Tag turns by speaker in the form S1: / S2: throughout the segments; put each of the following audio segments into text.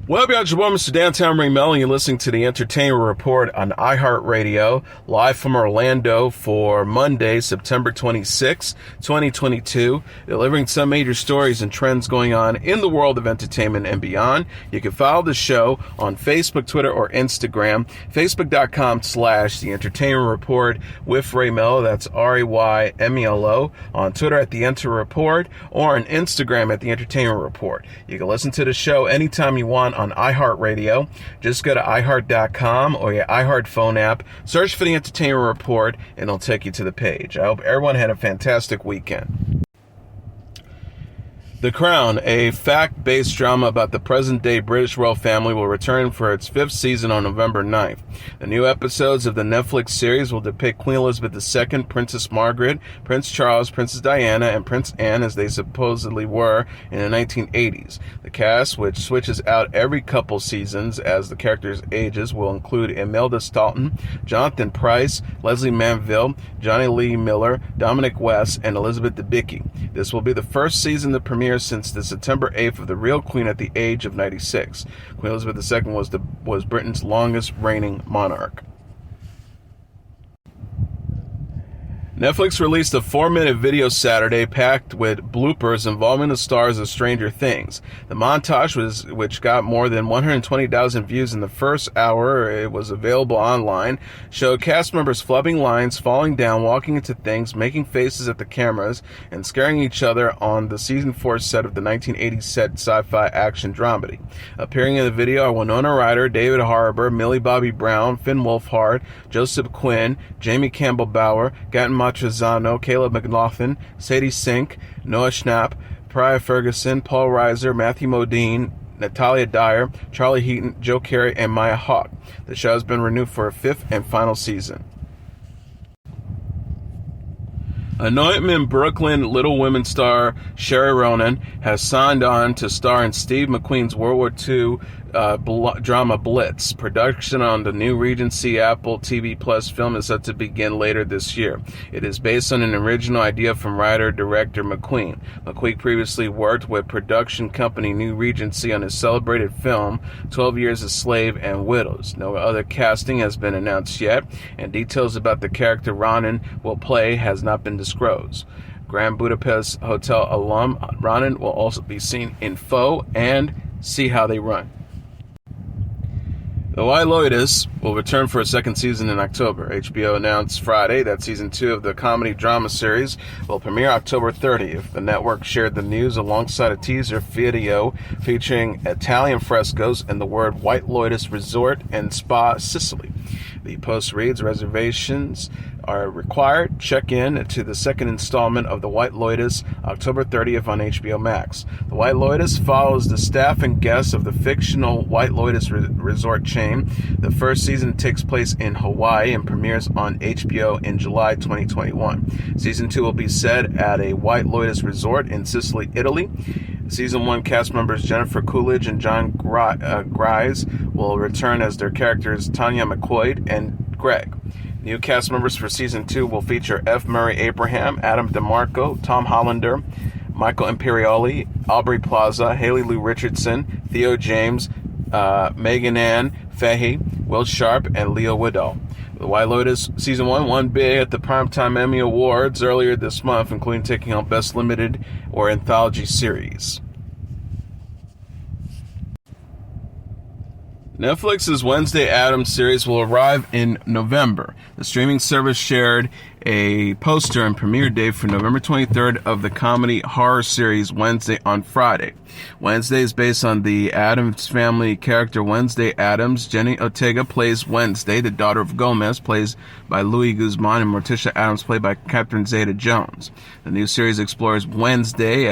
S1: Well, your boy, Mr. Downtown Melo, and you're listening to the Entertainment Report on iHeartRadio, live from Orlando for Monday, September 26, 2022, delivering some major stories and trends going on in the world of entertainment and beyond. You can follow the show on Facebook, Twitter, or Instagram, facebook.com/The Entertainment Report with Ray Melo, that's RAYMELO, on Twitter at The Enter Report, or on Instagram at The Entertainment Report. You can listen to the show anytime you want on iHeartRadio. Just go to iHeart.com or your iHeart phone app, search for The Entertainment Report, and it'll take you to the page. I hope everyone had a fantastic weekend. The Crown, a fact-based drama about the present-day British royal family, will return for its 5th season on November 9th. The new episodes of the Netflix series will depict Queen Elizabeth II, Princess Margaret, Prince Charles, Princess Diana, and Prince Anne as they supposedly were in the 1980s. The cast, which switches out every couple seasons as the characters' ages, will include Imelda Staunton, Jonathan Pryce, Leslie Manville, Johnny Lee Miller, Dominic West, and Elizabeth Debicki. This will be the first season to premiere since the September 8th of the real Queen at the age of 96. Queen Elizabeth II was Britain's longest reigning monarch. Netflix released a 4-minute video Saturday packed with bloopers involving the stars of Stranger Things. The montage, which got more than 120,000 views in the first hour, it was available online, showed cast members flubbing lines, falling down, walking into things, making faces at the cameras, and scaring each other on the season 4 set of the 1980s set sci-fi action dramedy. Appearing in the video are Winona Ryder, David Harbour, Millie Bobby Brown, Finn Wolfhard, Joseph Quinn, Jamie Campbell Bower, Gatton Matrezano, Caleb McLaughlin, Sadie Sink, Noah Schnapp, Pariah Ferguson, Paul Reiser, Matthew Modine, Natalia Dyer, Charlie Heaton, Joe Carey, and Maya Hawke. The show has been renewed for a 5th and final season. Anointment Brooklyn Little Women star Saoirse Ronan has signed on to star in Steve McQueen's World War II drama Blitz. Production on the new Regency Apple TV Plus film is set to begin later this year. It is based on an original idea from writer-director McQueen. McQueen previously worked with production company New Regency on his celebrated film 12 Years a Slave and Widows. No other casting has been announced yet, and details about the character Ronan will play has not been disclosed. Grand Budapest Hotel alum Ronan will also be seen in Foe and See How They Run. The White Lotus will return for a 2nd season in October. HBO announced Friday that season 2 of the comedy drama series will premiere October 30th. The network shared the news alongside a teaser video featuring Italian frescoes and the word White Lotus Resort and Spa, Sicily. The post reads, reservations are required. Check in to the 2nd installment of The White Lotus, October 30th on HBO Max. The White Lotus follows the staff and guests of the fictional White Lotus resort chain. The 1st season takes place in Hawaii and premieres on HBO in July 2021. Season 2 will be set at a White Lotus resort in Sicily, Italy. Season 1 cast members Jennifer Coolidge and John Grise will return as their characters Tanya McQuaid and Greg. New cast members for Season 2 will feature F. Murray Abraham, Adam DeMarco, Tom Hollander, Michael Imperioli, Aubrey Plaza, Haley Lou Richardson, Theo James, Megan Ann Fahey, Will Sharp, and Leo Woodall. The White Lotus Season 1 won big at the Primetime Emmy Awards earlier this month, including taking home Best Limited or Anthology Series. Netflix's Wednesday Addams series will arrive in November. The streaming service shared a poster and premiere date for November 23rd of the comedy horror series Wednesday on Friday. Wednesday is based on the Addams family character Wednesday Addams. Jenny Ortega plays Wednesday, the daughter of Gomez, plays by Louis Guzman, and Morticia Addams, played by Catherine Zeta-Jones. The new series explores Wednesday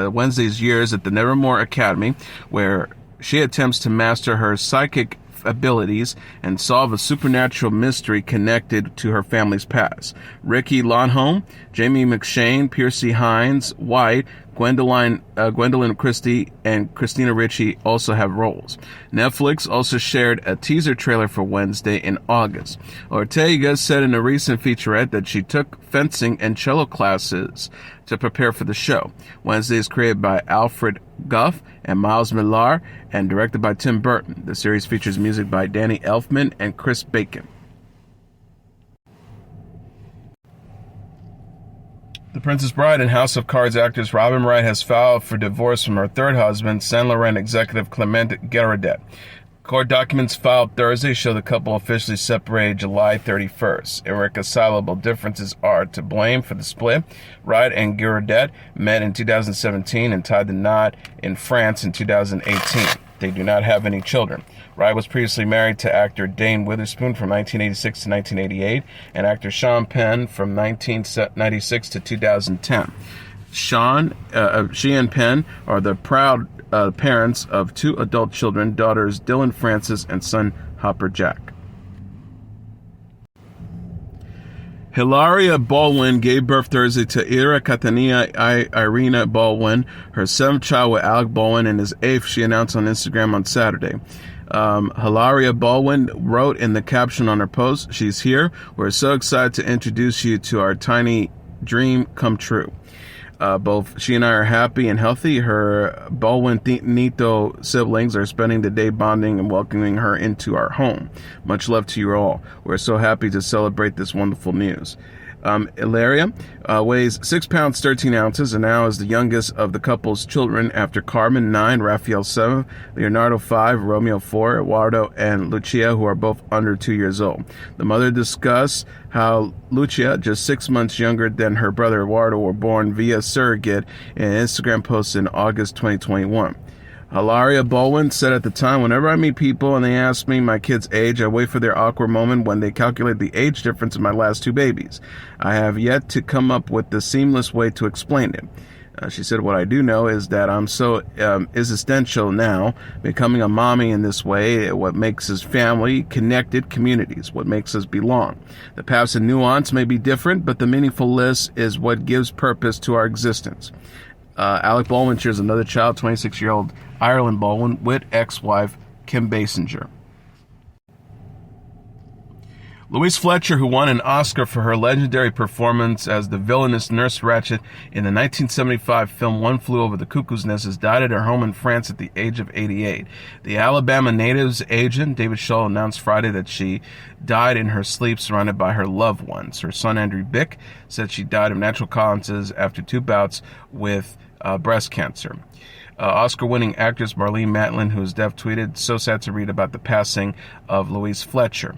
S1: Wednesday's years at the Nevermore Academy, where she attempts to master her psychic abilities and solve a supernatural mystery connected to her family's past. Ricky Lonholm, Jamie McShane, Piercy Hines, White, Gwendolyn Christie, and Christina Ricci also have roles. Netflix also shared a teaser trailer for Wednesday in August. Ortega said in a recent featurette that she took fencing and cello classes to prepare for the show. Wednesday is created by Alfred Gough and Miles Millar, and directed by Tim Burton. The series features music by Danny Elfman and Chris Bacon. The Princess Bride and House of Cards actress Robin Wright has filed for divorce from her third husband, Saint Laurent executive Clément Giraudet. Court documents filed Thursday show the couple officially separated July 31st. Irreconcilable differences are to blame for the split. Wright and Giraudet met in 2017 and tied the knot in France in 2018. They do not have any children. Wright was previously married to actor Dane Witherspoon from 1986 to 1988 and actor Sean Penn from 1996 to 2010. She and Penn are the proud parents of two adult children, daughters Dylan Francis and son Hopper Jack. Hilaria Baldwin gave birth Thursday to Ira Catania Irina Baldwin, her seventh child with Alec Baldwin, and his eighth, she announced on Instagram on Saturday. Hilaria Baldwin wrote in the caption on her post, "She's here. We're so excited to introduce you to our tiny dream come true." Both she and I are happy and healthy. Her Baldwin-Nito siblings are spending the day bonding and welcoming her into our home. Much love to you all. We're so happy to celebrate this wonderful news. Hilaria weighs 6 pounds 13 ounces and now is the youngest of the couple's children after Carmen 9, Raphael 7, Leonardo 5, Romeo 4, Eduardo, and Lucia, who are both under 2 years old. The mother discussed how Lucia, just 6 months younger than her brother Eduardo, were born via surrogate in an Instagram post in August 2021. Hilaria Baldwin said at the time, "Whenever I meet people and they ask me my kid's age, I wait for their awkward moment when they calculate the age difference of my last 2 babies. I have yet to come up with the seamless way to explain it." She said, "What I do know is that I'm so existential now, becoming a mommy in this way, what makes us family, connected communities, what makes us belong. The paths and nuance may be different, but the meaningfulness is what gives purpose to our existence." Alec Baldwin shares another child, 26-year-old Ireland Baldwin, with ex-wife Kim Basinger. Louise Fletcher, who won an Oscar for her legendary performance as the villainous Nurse Ratched in the 1975 film One Flew Over the Cuckoo's Nest, has died at her home in France at the age of 88. The Alabama native's agent, David Shaw, announced Friday that she died in her sleep surrounded by her loved ones. Her son, Andrew Bick, said she died of natural causes after 2 bouts with breast cancer. Oscar-winning actress Marlene Mann, who is deaf, tweeted, "So sad to read about the passing of Louise Fletcher."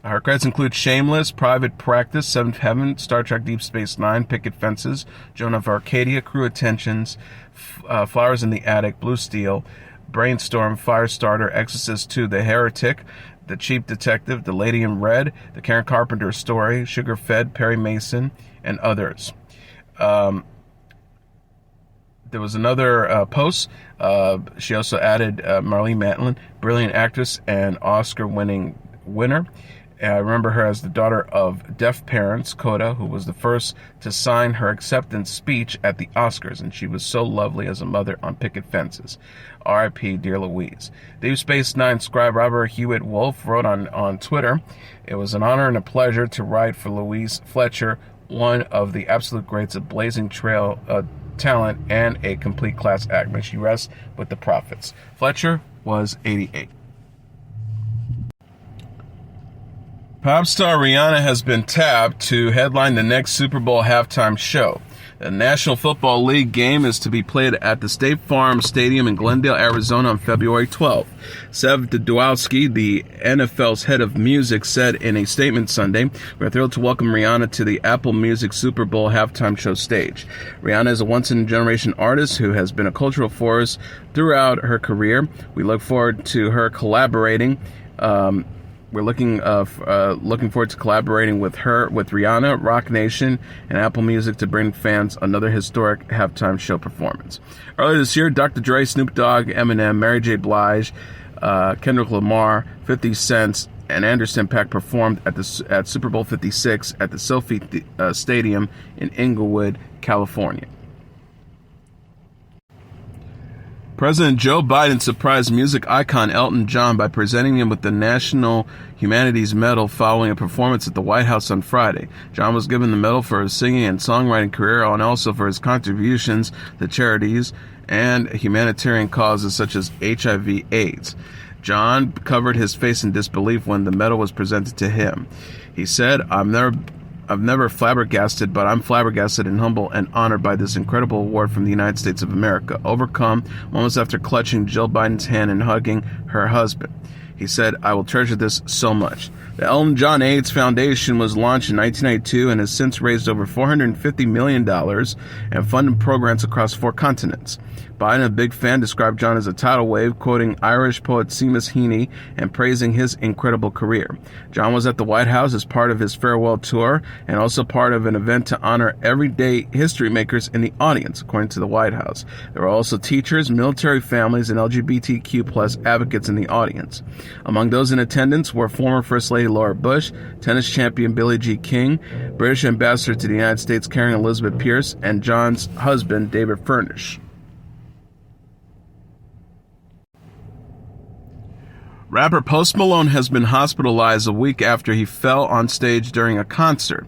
S1: Her credits include Shameless, Private Practice, Seventh Heaven, Star Trek Deep Space Nine, Picket Fences, Joan of Arcadia, Crew Attentions, Flowers in the Attic, Blue Steel, Brainstorm, Firestarter, Exorcist 2, The Heretic, The Cheap Detective, The Lady in Red, The Karen Carpenter Story, Sugar Fed, Perry Mason, and others. There was another post. She also added Marlene Mann, brilliant actress and Oscar-winning winner. I remember her as the daughter of deaf parents, Coda, who was the first to sign her acceptance speech at the Oscars, and she was so lovely as a mother on Picket Fences. R.I.P. Dear Louise. Deep Space Nine scribe Robert Hewitt Wolf wrote on Twitter, "It was an honor and a pleasure to write for Louise Fletcher, one of the absolute greats of blazing trail talent and a complete class act. May she rest with the prophets." Fletcher was 88. Pop star Rihanna has been tapped to headline the next Super Bowl halftime show. The National Football League game is to be played at the State Farm Stadium in Glendale, Arizona on February 12th. Sev Dudowski, the NFL's head of music, said in a statement Sunday, "We're thrilled to welcome Rihanna to the Apple Music Super Bowl halftime show stage. Rihanna is a once-in-a-generation artist who has been a cultural force throughout her career. We look forward to her collaborating We're looking forward to collaborating with Rihanna, Rock Nation, and Apple Music to bring fans another historic halftime show performance." Earlier this year, Dr. Dre, Snoop Dogg, Eminem, Mary J. Blige, Kendrick Lamar, 50 Cent, and Anderson .Paak performed at Super Bowl 56 at the SoFi Stadium in Inglewood, California. President Joe Biden surprised music icon Elton John by presenting him with the National Humanities Medal following a performance at the White House on Friday. John was given the medal for his singing and songwriting career and also for his contributions to charities and humanitarian causes such as HIV/AIDS. John covered his face in disbelief when the medal was presented to him. He said, I've never flabbergasted, but I'm flabbergasted and humble and honored by this incredible award from the United States of America. Overcome moments after clutching Jill Biden's hand and hugging her husband. He said, I will treasure this so much. The Elton John AIDS Foundation was launched in 1992 and has since raised over $450 million and funded programs across 4 continents. Biden, a big fan, described John as a tidal wave, quoting Irish poet Seamus Heaney and praising his incredible career. John was at the White House as part of his farewell tour and also part of an event to honor everyday history makers in the audience, according to the White House. There were also teachers, military families, and LGBTQ+ advocates in the audience. Among those in attendance were former First Lady Laura Bush, tennis champion Billie Jean King, British Ambassador to the United States Karen Elizabeth Pierce, and John's husband David Furnish. Rapper Post Malone has been hospitalized a week after he fell on stage during a concert.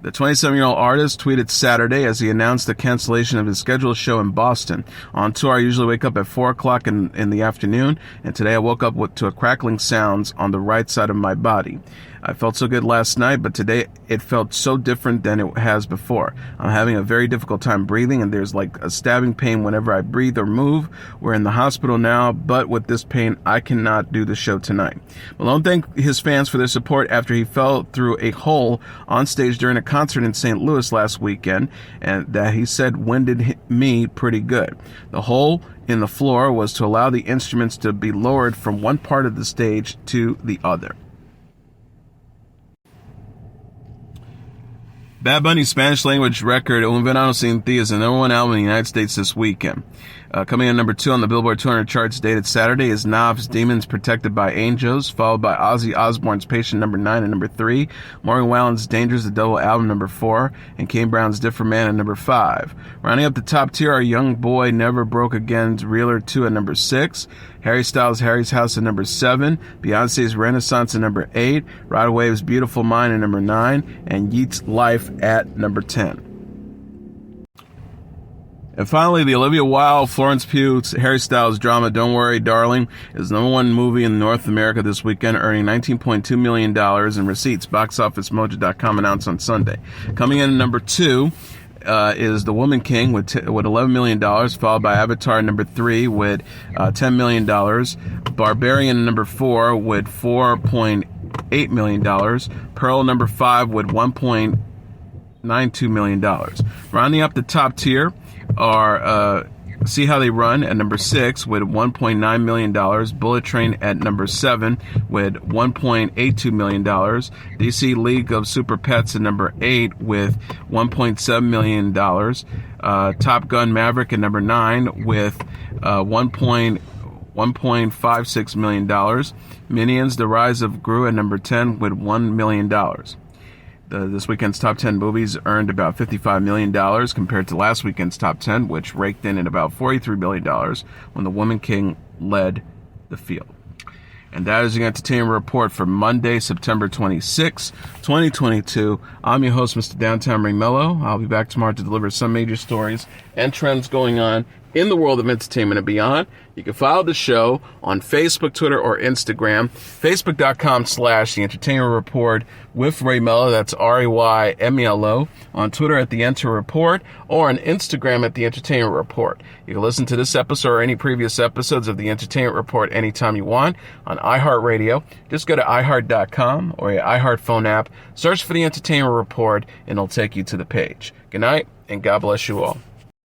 S1: The 27-year-old artist tweeted Saturday as he announced the cancellation of his scheduled show in Boston. On tour, I usually wake up at 4 o'clock in the afternoon, and today I woke up to a crackling sounds on the right side of my body. I felt so good last night, but today it felt so different than it has before. I'm having a very difficult time breathing, and there's like a stabbing pain whenever I breathe or move. We're in the hospital now, but with this pain, I cannot do the show tonight. Malone thanked his fans for their support after he fell through a hole on stage during a concert in St. Louis last weekend, and that he said winded me pretty good. The hole in the floor was to allow the instruments to be lowered from one part of the stage to the other. Bad Bunny's Spanish-language record, Un Verano Sin Ti, is the number 1 album in the United States this weekend. Coming in number 2 on the Billboard 200 charts dated Saturday is Nav's Demons Protected by Angels, followed by Ozzy Osbourne's Patient number 9 and number 3, Morgan Wallen's Danger's the Devil album number 4, and Kane Brown's Different Man at number 5. Rounding up the top tier are Young Boy Never Broke Again's Reeler 2 at number 6, Harry Styles' Harry's House at number 7, Beyonce's Renaissance at number 8, Rod Wave's Beautiful Mind at number 9, and Yeat's Life at number 10. And finally, the Olivia Wilde, Florence Pugh, Harry Styles drama Don't Worry, Darling is the number 1 movie in North America this weekend, earning $19.2 million in receipts. BoxOfficeMojo.com announced on Sunday. Coming in at number 2 is The Woman King with $11 million, followed by Avatar number 3 with $10 million, Barbarian number 4 with $4.8 million, Pearl number 5 with $1.92 million. Rounding up the top tier are See How They Run at number 6 with $1.9 million, Bullet Train at number 7 with $1.82 million, DC League of Super Pets at number 8 with $1.7 million, Top Gun Maverick at number 9 with $1.56 million, Minions The Rise of Gru at number 10 with $1 million. This weekend's top 10 movies earned about $55 million compared to last weekend's top 10, which raked in at about $43 million when The Woman King led the field. And that is the Entertainment Report for Monday, September 26, 2022. I'm your host, Mr. Downtown Ring Melo. I'll be back tomorrow to deliver some major stories and trends going on in the world of entertainment and beyond. You can follow the show on Facebook, Twitter, or Instagram. Facebook.com/The Entertainment Report with Ray Melo. That's RAYMELO. On Twitter at The Enter Report, or on Instagram at The Entertainment Report. You can listen to this episode or any previous episodes of The Entertainment Report anytime you want on iHeartRadio. Just go to iHeart.com or your iHeart phone app. Search for The Entertainment Report, and it'll take you to the page. Good night, and God bless you all.